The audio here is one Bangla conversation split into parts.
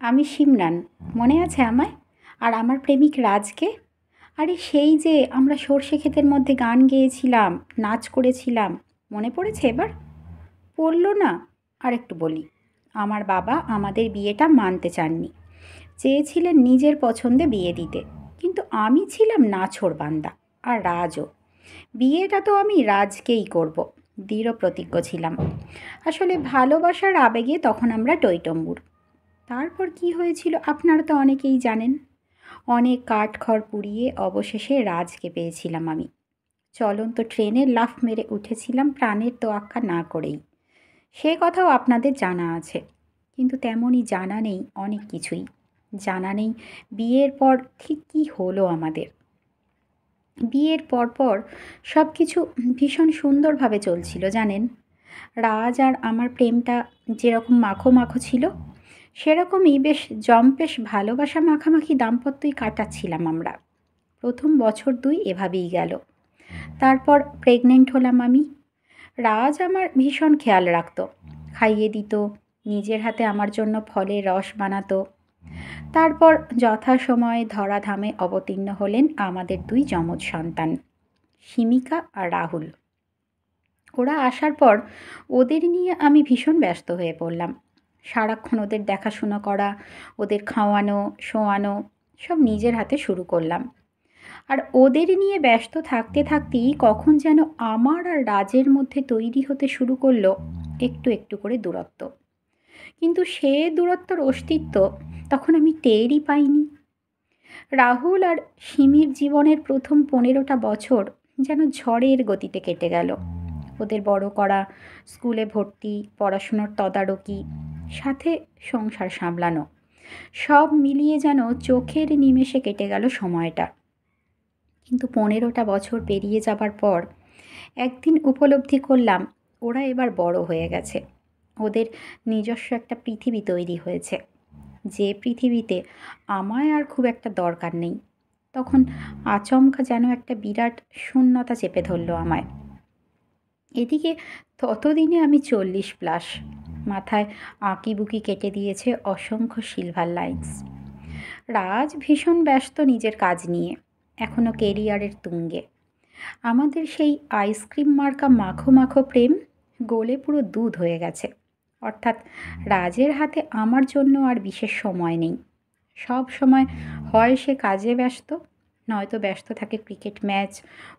আমি সিমরান, মনে আছে আমায়? আর আমার প্রেমিক রাজকে? আরে সেই যে আমরা সর্ষে ক্ষেতের মধ্যে গান গেয়েছিলাম, নাচ করেছিলাম, মনে পড়েছে এবার? পড়ল না? আর একটু বলি। আমার বাবা আমাদের বিয়েটা মানতে চাননি। চেয়েছিলেন নিজের পছন্দে বিয়ে দিতে, কিন্তু আমি ছিলাম নাছোড়বান্দা। আর রাজও। বিয়েটা তো আমি রাজকেই করব, দৃঢ় প্রতিজ্ঞ ছিলাম। আসলে ভালোবাসার আবেগে তখন আমরা টইটম্বুর। তারপর কি হয়েছিল আপনারা তো অনেকেই জানেন। অনেক কাঠখড় পুড়িয়ে অবশেষে রাজকে পেয়েছিলাম আমি। চলন্ত ট্রেনে লাফ মেরে উঠেছিলাম প্রাণের তোয়াক্কা না করেই। সে কথাও আপনাদের জানা আছে। কিন্তু তেমনই জানা নেই অনেক কিছুই। জানা নেই বিয়ের পর ঠিক কী হলো আমাদের। বিয়ের পরপর সব কিছু ভীষণ সুন্দরভাবে চলছিল জানেন। রাজ আর আমার প্রেমটা যেরকম মাখো মাখো ছিল, সেরকমই বেশ জম্পেশ ভালোবাসা মাখামাখি দাম্পত্যই কাটাচ্ছিলাম আমরা। প্রথম বছর দুই এভাবেই গেল। তারপর প্রেগনেন্ট হলাম আমি। রাজ আমার ভীষণ খেয়াল রাখতো, খাইয়ে দিত, নিজের হাতে আমার জন্য ফলের রস বানাতো। তারপর যথাসময়ে ধরাধামে অবতীর্ণ হলেন আমাদের দুই যমজ সন্তান, শিমিকা আর রাহুল। ওরা আসার পর ওদের নিয়ে আমি ভীষণ ব্যস্ত হয়ে পড়লাম। সারাক্ষণ ওদের দেখাশুনো করা, ওদের খাওয়ানো শোয়ানো সব নিজের হাতে শুরু করলাম। আর ওদের নিয়ে ব্যস্ত থাকতে থাকতেই কখন যেন আমার আর রাজের মধ্যে তৈরি হতে শুরু করলো একটু একটু করে দূরত্ব। কিন্তু সে দূরত্বর অস্তিত্ব তখন আমি টেরই পাইনি। রাহুল আর সিমির জীবনের প্রথম 15টা বছর যেন ঝড়ের গতিতে কেটে গেল। ওদের বড় করা, স্কুলে ভর্তি, পড়াশুনোর তদারকি, সাথে সংসার সামলানো, সব মিলিয়ে যেন চোখের নিমেষে কেটে গেল সময়টা। কিন্তু 15টা বছর পেরিয়ে যাবার পর একদিন উপলব্ধি করলাম ওরা এবার বড় হয়ে গেছে। ওদের নিজস্ব একটা পৃথিবী তৈরি হয়েছে, যে পৃথিবীতে আমায় আর খুব একটা দরকার নেই। তখন আচমকা যেন একটা বিরাট শূন্যতা চেপে ধরল আমায়। এদিকে ততদিনে আমি 40+। মাথায় আঁকিবুকি কেটে দিয়েছে অসংখ্য সিলভার লাইন্স। রাজ ভীষণ ব্যস্ত নিজের কাজ নিয়ে, এখনও কেরিয়ারের তুঙ্গে। আমাদের সেই আইসক্রিম মার্কা মাখো মাখো প্রেম গলে পুরো দুধ হয়ে গেছে। অর্থাৎ রাজের হাতে আমার জন্য আর বিশেষ সময় নেই। সব সময় হয় সে কাজে ব্যস্ত, নয়তো ব্যস্ত থাকে ক্রিকেট ম্যাচ,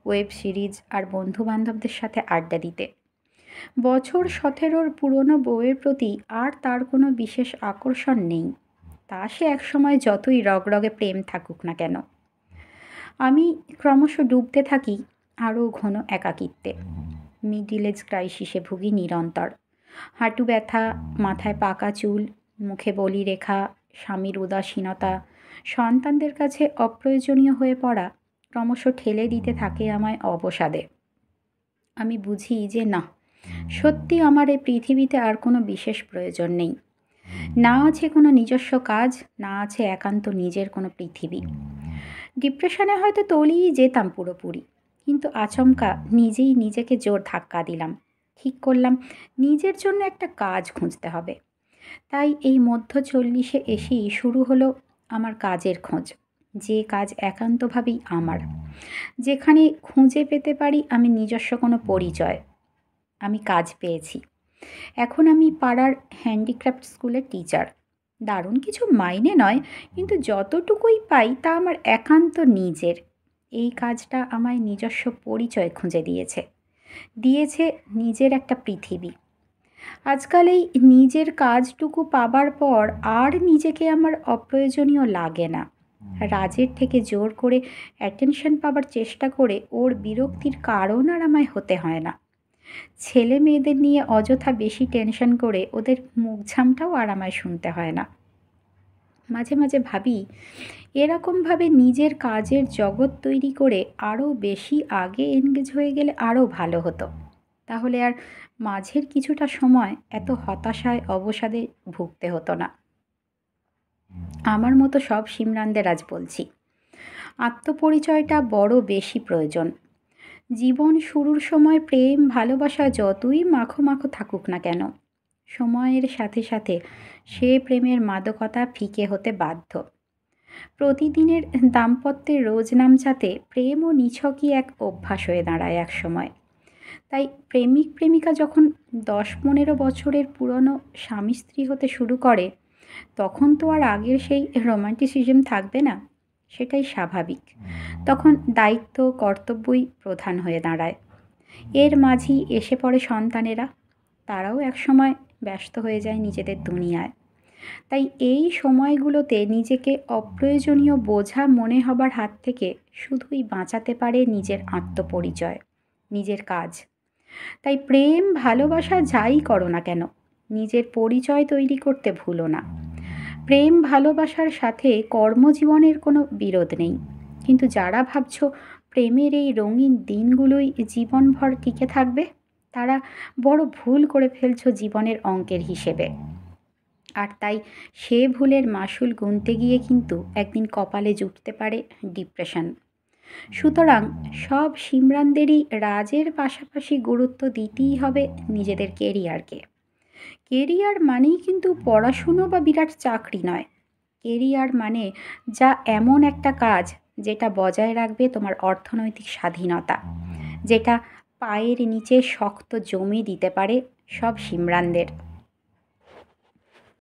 ওয়েব সিরিজ আর বন্ধুবান্ধবদের সাথে আড্ডা দিতে। বছর 17-র পুরনো বউয়ের প্রতি আর তার কোনো বিশেষ আকর্ষণ নেই, তা সে একসময় যতই রগরগে প্রেম থাকুক না কেন। আমি ক্রমশ ডুবতে থাকি আরও ঘন একাকিত্বে। মিডিল এজ ক্রাইসিসে ভুগি নিরন্তর। হাঁটু ব্যথা, মাথায় পাকা চুল, মুখে বলি রেখা, স্বামীর উদাসীনতা, সন্তানদের কাছে অপ্রয়োজনীয় হয়ে পড়া ক্রমশ ঠেলে দিতে থাকে আমায় অবসাদে। আমি বুঝি যে না, সত্যি আমার এই পৃথিবীতে আর কোনো বিশেষ প্রয়োজন নেই। না আছে কোনো নিজস্ব কাজ, না আছে একান্ত নিজের কোনো পৃথিবী। ডিপ্রেশনে হয়তো তলিয়েই যেতাম পুরোপুরি, কিন্তু আচমকা নিজেই নিজেকে জোর ধাক্কা দিলাম। ঠিক করলাম নিজের জন্য একটা কাজ খুঁজতে হবে। তাই এই মধ্য 40-এ এসেই শুরু হলো আমার কাজের খোঁজ। যে কাজ একান্তভাবেই আমার, যেখানে খুঁজে পেতে পারি আমি নিজস্ব কোনো পরিচয়। আমি কাজ পেয়েছি। এখন আমি পাড়ার হ্যান্ডিক্রাফট স্কুলের টিচার। দারুণ কিছু মাইনে নয়, কিন্তু যতটুকুই পাই তা আমার একান্ত নিজের। এই কাজটা আমায় নিজস্ব পরিচয় খুঁজে দিয়েছে, দিয়েছে নিজের একটা পৃথিবী। আজকাল এই নিজের কাজটুকু পাবার পর আর নিজেকে আমার অপ্রয়োজনীয় লাগে না। রাজের থেকে জোর করে অ্যাটেনশন পাবার চেষ্টা করে ওর বিরক্তির কারণ আর আমায় হতে হয় না। ছেলে মেয়েদের নিয়ে অযথা বেশি টেনশন করে ওদের মুখঝামটাও আর আমায় শুনতে হয় না। মাঝে মাঝে ভাবি, এরকমভাবে নিজের কাজের জগৎ তৈরি করে আরও বেশি আগে এনগেজ হয়ে গেলে আরও ভালো হতো। তাহলে আর মাঝের কিছুটা সময় এত হতাশায় অবসাদে ভুগতে হতো না। আমার মতো সব সিমরানদের আজ বলছি, আত্মপরিচয়টা বড় বেশি প্রয়োজন। জীবন শুরুর সময় প্রেম ভালোবাসা যতই মাখো মাখো থাকুক না কেন, সময়ের সাথে সাথে সে প্রেমের মাদকতা ফিকে হতে বাধ্য। প্রতিদিনের দাম্পত্যের রোজনামচাতে প্রেমও নিছকই এক অভ্যাস হয়ে দাঁড়ায় একসময়। তাই প্রেমিক প্রেমিকা যখন 10-15 বছরের পুরনো স্বামী স্ত্রী হতে শুরু করে, তখন তো আর আগের সেই রোমান্টিসিজম থাকবে না। সেটাই স্বাভাবিক। তখন দায়িত্ব কর্তব্যই প্রধান হয়ে দাঁড়ায়। এর মাঝেই এসে পড়ে সন্তানেরা। তারাও একসময় ব্যস্ত হয়ে যায় নিজেদের দুনিয়ায়। তাই এই সময়গুলোতে নিজেকে অপ্রয়োজনীয় বোঝা মনে হবার হাত থেকে শুধুই বাঁচাতে পারে নিজের আত্মপরিচয়, নিজের কাজ। তাই প্রেম ভালোবাসা যাই করো না কেন, নিজের পরিচয় তৈরি করতে ভুলো না। প্রেম ভালোবাসার সাথে কর্মজীবনের কোনো বিরোধ নেই, কিন্তু যারা ভাবছো প্রেমের এই রঙিন দিনগুলোই জীবনভর টিকে থাকবে, তারা বড় ভুল করে ফেলছো জীবনের অঙ্কের হিসেবে। আর তাই সে ভুলের মাসুল গুনতে গিয়ে কিন্তু একদিন কপালে জুটতে পারে ডিপ্রেশন। সুতরাং সব সিমরানদেরই রাজের পাশাপাশি গুরুত্ব দিতেই হবে নিজেদের কেরিয়ারকে। কেরিয়ার মানেই কিন্তু পড়াশুনো বা বিরাট চাকরি নয়। কেরিয়ার মানে যা এমন একটা কাজ যেটা বজায় রাখবে তোমার অর্থনৈতিক স্বাধীনতা, যেটা পায়ের নিচে শক্ত জমি দিতে পারে সব সিমরানদের।